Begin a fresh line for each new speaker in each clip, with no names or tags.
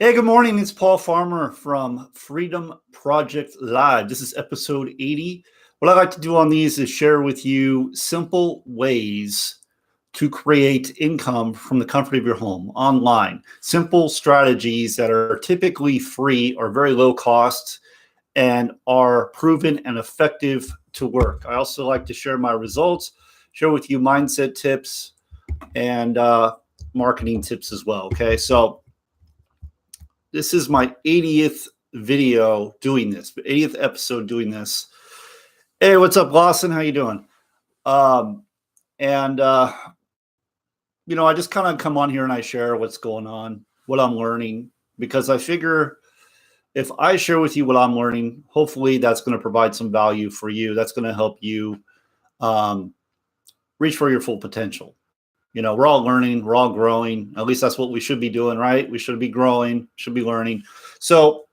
Hey, good morning. It's Paul Farmer from Freedom Project Live. This is episode 80. What I like to do on these is share with you simple ways to create income from the comfort of your home online. Simple strategies that are typically free or very low cost and are proven and effective to work. I also like to share my results, share with you mindset tips and marketing tips as well. Okay, so this is my 80th video doing this, 80th episode doing this. Hey, what's up, Lawson? How you doing? Um, and I just kind of come on here and I share what's going on, what I'm learning, because I figure if I share with you what I'm learning, hopefully that's going to provide some value for you. That's going to help you reach for your full potential. We're all learning, we're all growing. At least that's what we should be doing, right? We should be growing, should be learning. So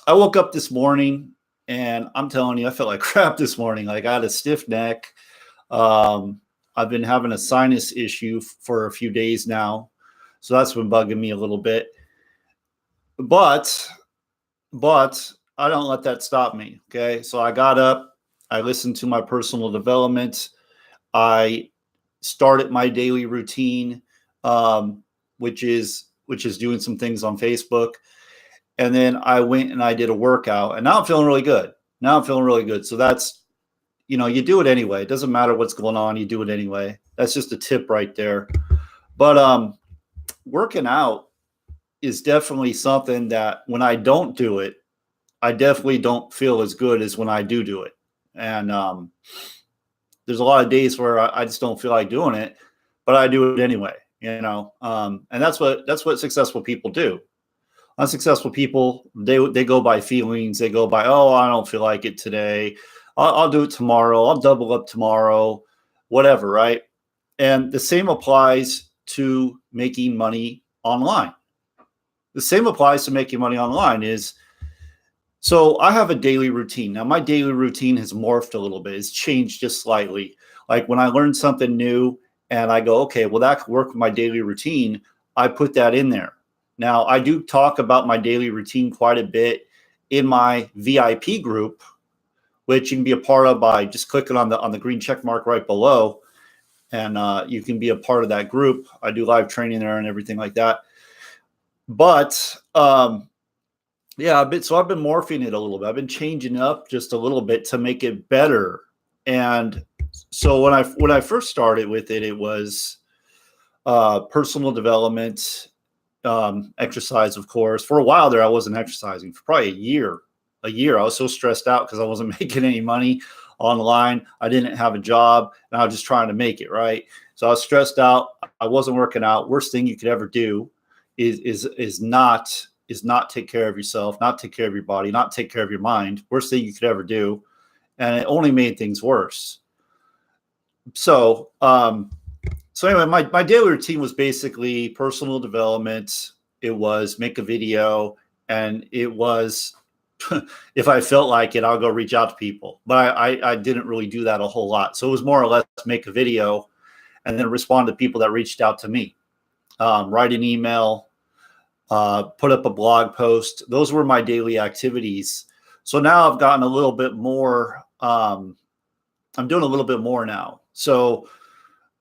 I woke up this morning and I'm telling you, I felt like crap this morning. Like I had a stiff neck. I've been having a sinus issue for a few days now. So that's been bugging me a little bit. But I don't let that stop me. Okay. So I got up, I listened to my personal development. I started my daily routine, which is doing some things on Facebook. And then I went and I did a workout and now I'm feeling really good. So that's, you do it anyway. It doesn't matter what's going on. You do it anyway. That's just a tip right there. But working out is definitely something that when I don't do it, I definitely don't feel as good as when I do it. And there's a lot of days where I just don't feel like doing it, but I do it anyway, and that's what successful people do. Unsuccessful people, they go by feelings. They go by, oh, I don't feel like it today. I'll do it tomorrow. I'll double up tomorrow, whatever, right? And the same applies to making money online. So I have a daily routine. Now, my daily routine has morphed a little bit. It's changed just slightly. Like when I learn something new and I go, okay, well, that could work with my daily routine, I put that in there. Now, I do talk about my daily routine quite a bit in my VIP group, which you can be a part of by just clicking on the green check mark right below. And you can be a part of that group. I do live training there and everything like that. But yeah, I've been morphing it a little bit. I've been changing up just a little bit to make it better. And so when I first started with it, it was personal development, exercise, of course. For a while there, I wasn't exercising for probably a year. I was so stressed out because I wasn't making any money online. I didn't have a job and I was just trying to make it, right? So I was stressed out. I wasn't working out. Worst thing you could ever do is not take care of yourself, not take care of your body, not take care of your mind. Worst thing you could ever do. And it only made things worse. So anyway, my daily routine was basically personal development. It was make a video, and it was, if I felt like it, I'll go reach out to people. But I didn't really do that a whole lot. So it was more or less make a video and then respond to people that reached out to me. Write an email, put up a blog post. Those were my daily activities. So now I've gotten a little bit more, I'm doing a little bit more now. So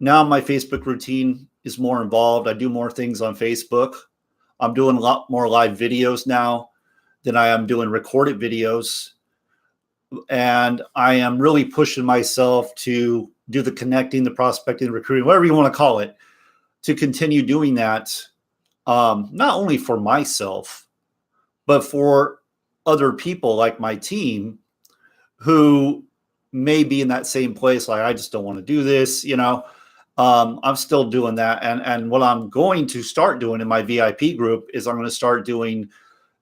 now my Facebook routine is more involved. I do more things on Facebook. I'm doing a lot more live videos now than I am doing recorded videos. And I am really pushing myself to do the connecting, the prospecting, the recruiting, whatever you want to call it, to continue doing that. Not only for myself, but for other people like my team who may be in that same place. Like, I just don't want to do this, I'm still doing that. And what I'm going to start doing in my VIP group is I'm going to start doing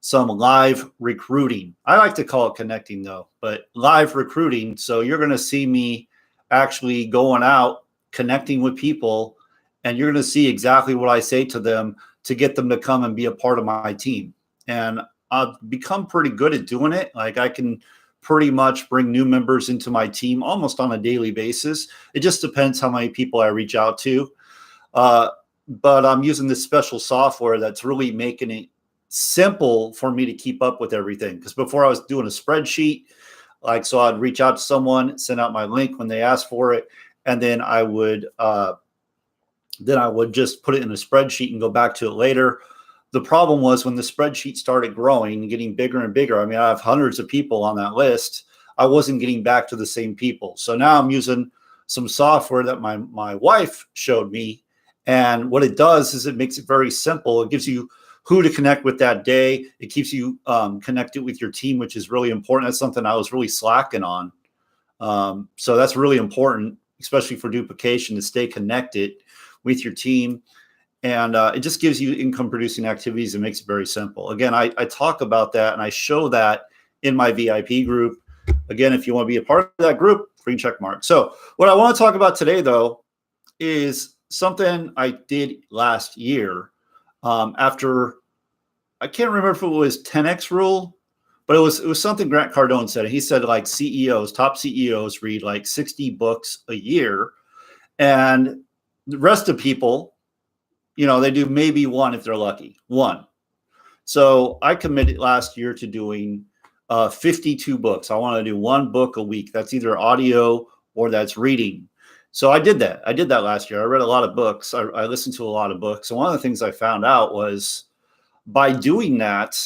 some live recruiting. I like to call it connecting though, but live recruiting. So you're going to see me actually going out, connecting with people, and you're going to see exactly what I say to them to get them to come and be a part of my team. And I've become pretty good at doing it. Like, I can pretty much bring new members into my team almost on a daily basis. It just depends how many people I reach out to. But I'm using this special software that's really making it simple for me to keep up with everything. Because before I was doing a spreadsheet, like, so I'd reach out to someone, send out my link when they asked for it, and then I would just put it in a spreadsheet and go back to it later. The problem was when the spreadsheet started growing and getting bigger and bigger. I mean, I have hundreds of people on that list. I wasn't getting back to the same people. So now I'm using some software that my wife showed me. And what it does is it makes it very simple. It gives you who to connect with that day. It keeps you connected with your team, which is really important. That's something I was really slacking on. So that's really important, especially for duplication, to stay connected with your team. And it just gives you income producing activities and makes it very simple. Again, I talk about that and I show that in my VIP group. Again, if you want to be a part of that group, free check mark. So what I want to talk about today, though, is something I did last year after, I can't remember if it was 10X rule, but it was something Grant Cardone said. He said like top CEOs read like 60 books a year, and the rest of people, they do maybe one if they're lucky, one. So I committed last year to doing 52 books. I want to do one book a week. That's either audio or that's reading. So I did that. I did that last year. I read a lot of books. I listened to a lot of books. And one of the things I found out was by doing that,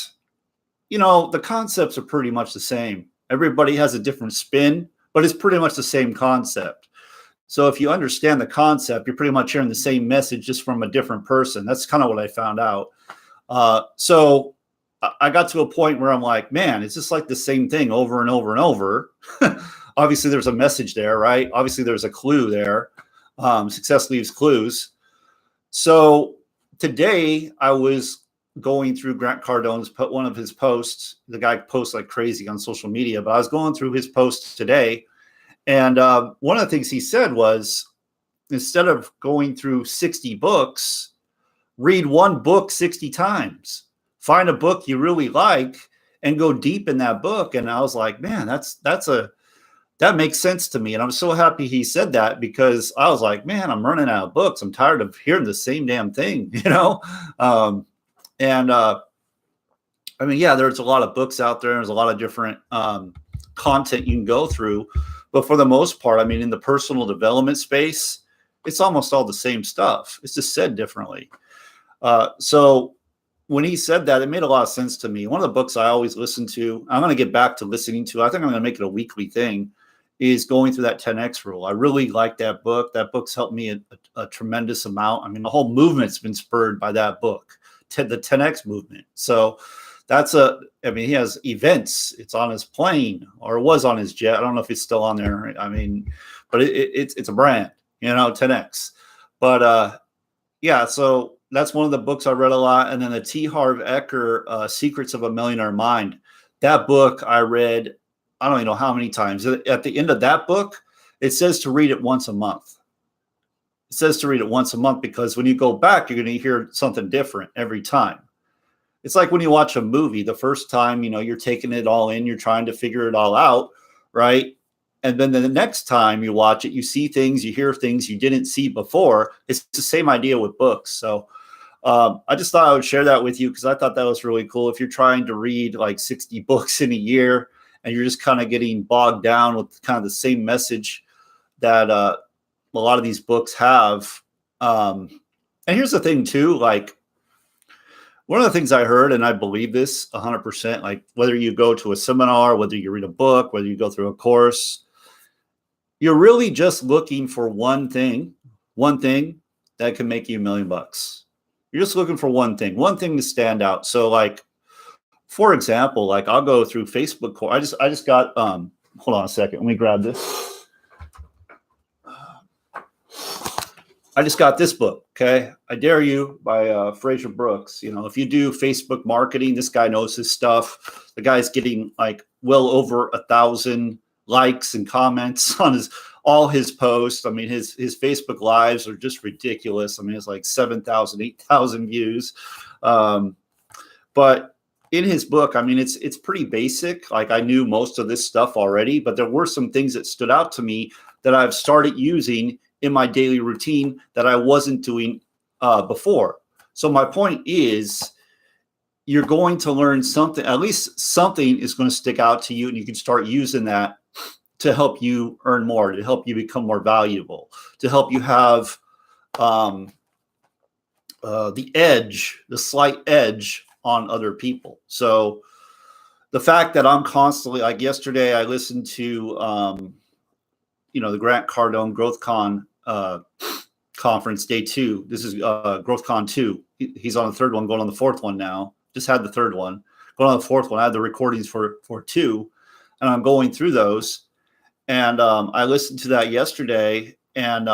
the concepts are pretty much the same. Everybody has a different spin, but it's pretty much the same concept. So if you understand the concept, you're pretty much hearing the same message just from a different person. That's kind of what I found out. So I got to a point where I'm like, man, it's just like the same thing over and over and over. Obviously, there's a message there, right? Obviously, there's a clue there. Success leaves clues. So today I was going through Grant Cardone's one of his posts. The guy posts like crazy on social media, but I was going through his posts today. And one of the things he said was, instead of going through 60 books, read one book 60 times. Find a book you really like and go deep in that book. And I was like, man, that makes sense to me. And I'm so happy he said that, because I was like, man, I'm running out of books. I'm tired of hearing the same damn thing, I mean, yeah, there's a lot of books out there. There's a lot of different content you can go through. But for the most part, I mean, in the personal development space, it's almost all the same stuff. It's just said differently. So when he said that, it made a lot of sense to me. One of the books I always listen to, I'm going to get back to listening to, I think I'm going to make it a weekly thing, is going through that 10X rule. I really like that book. That book's helped me a tremendous amount. I mean, the whole movement's been spurred by that book, the 10X movement. So he has events. It's on his plane, or it was on his jet. I don't know if it's still on there. I mean, but it's a brand, 10X. But yeah, so that's one of the books I read a lot. And then the T. Harv Eker, Secrets of a Millionaire Mind. That book I read, I don't even know how many times. At the end of that book, it says to read it once a month. It says to read it once a month, because when you go back, you're going to hear something different every time. It's like when you watch a movie, the first time, you're taking it all in, you're trying to figure it all out, right? And then the next time you watch it, you see things, you hear things you didn't see before. It's the same idea with books. So I just thought I would share that with you, because I thought that was really cool. If you're trying to read like 60 books in a year and you're just kind of getting bogged down with kind of the same message that a lot of these books have. And here's the thing too, like, one of the things I heard, and I believe this 100%, like whether you go to a seminar, whether you read a book, whether you go through a course, you're really just looking for one thing that can make you $1 million. You're just looking for one thing to stand out. So like, for example, like I'll go through Facebook. I just got, hold on a second. Let me grab this. I just got this book, okay? I Dare You by Fraser Brooks. If you do Facebook marketing, this guy knows his stuff. The guy's getting like well over 1,000 likes and comments on all his posts. I mean, his Facebook lives are just ridiculous. I mean, it's like 7,000, 8,000 views. But in his book, I mean, it's pretty basic. Like I knew most of this stuff already, but there were some things that stood out to me that I've started using in my daily routine that I wasn't doing before. So my point is, you're going to learn something. At least something is going to stick out to you, and you can start using that to help you earn more, to help you become more valuable, to help you have the edge, the slight edge on other people. So the fact that I'm constantly, like yesterday, I listened to, the Grant Cardone GrowthCon conference, day 2. This is GrowthCon 2. He's on the third one, going on the fourth one now. Just had the third one, going on the fourth one. I had the recordings for 2, and I'm going through those. And I listened to that yesterday, and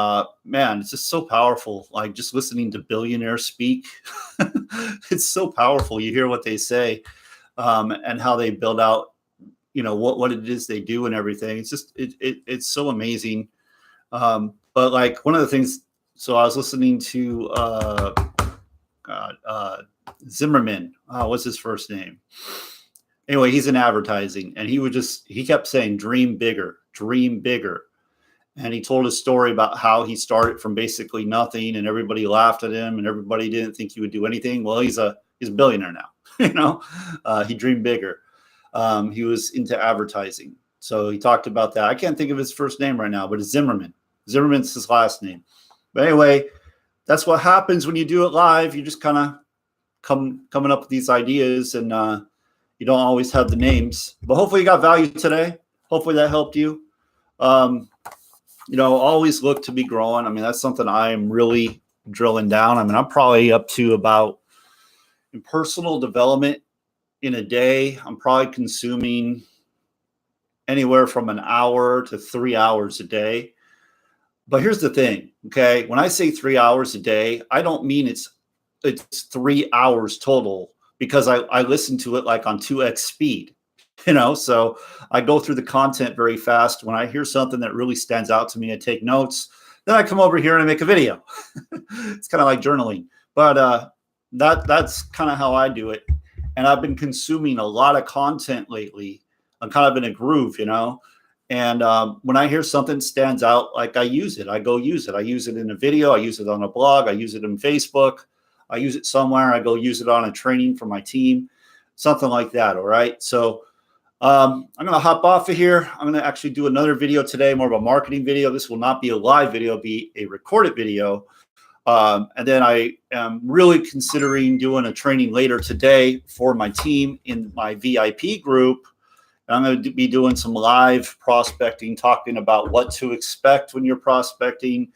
man, it's just so powerful. Like just listening to billionaires speak, it's so powerful. You hear what they say, and how they build out, what it is they do and everything. It's just it's so amazing. But like one of the things, so I was listening to Zimmerman. What's his first name? Anyway, he's in advertising, and he kept saying, dream bigger, dream bigger. And he told a story about how he started from basically nothing, and everybody laughed at him, and everybody didn't think he would do anything. Well, he's a billionaire now. He dreamed bigger. He was into advertising. So he talked about that. I can't think of his first name right now, but it's Zimmerman. Zimmerman's his last name. But anyway, that's what happens when you do it live. You just kind of coming up with these ideas, and you don't always have the names. But hopefully you got value today. Hopefully that helped you. Always look to be growing. I mean, that's something I'm really drilling down. I mean, I'm probably up to about, in personal development in a day, I'm probably consuming anywhere from an hour to 3 hours a day. But here's the thing, okay? When I say 3 hours a day, I don't mean it's 3 hours total, because I listen to it like on 2x speed, so I go through the content very fast. When I hear something that really stands out to me, I take notes. Then I come over here and I make a video. It's kind of like journaling, but that's kind of how I do it. And I've been consuming a lot of content lately. I'm kind of in a groove, and when I hear something stands out, like I use it. I go use it. I use it in a video. I use it on a blog. I use it in Facebook. I use it somewhere. I go use it on a training for my team, something like that. All right. So I'm going to hop off of here. I'm going to actually do another video today, more of a marketing video. This will not be a live video, it'll be a recorded video. And then I am really considering doing a training later today for my team in my VIP group. I'm going to be doing some live prospecting, talking about what to expect when you're prospecting,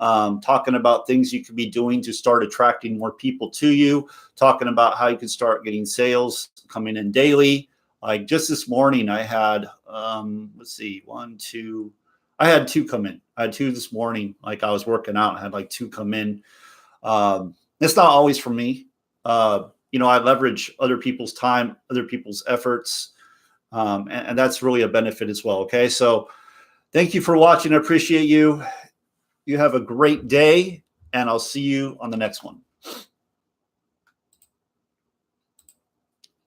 talking about things you could be doing to start attracting more people to you, talking about how you can start getting sales coming in daily. Like just this morning, I had, I had 2 come in. I had 2 this morning. Like I was working out, I had like 2 come in. It's not always for me. I leverage other people's time, other people's efforts. And that's really a benefit as well. Okay. So thank you for watching. I appreciate you. You have a great day, and I'll see you on the next one.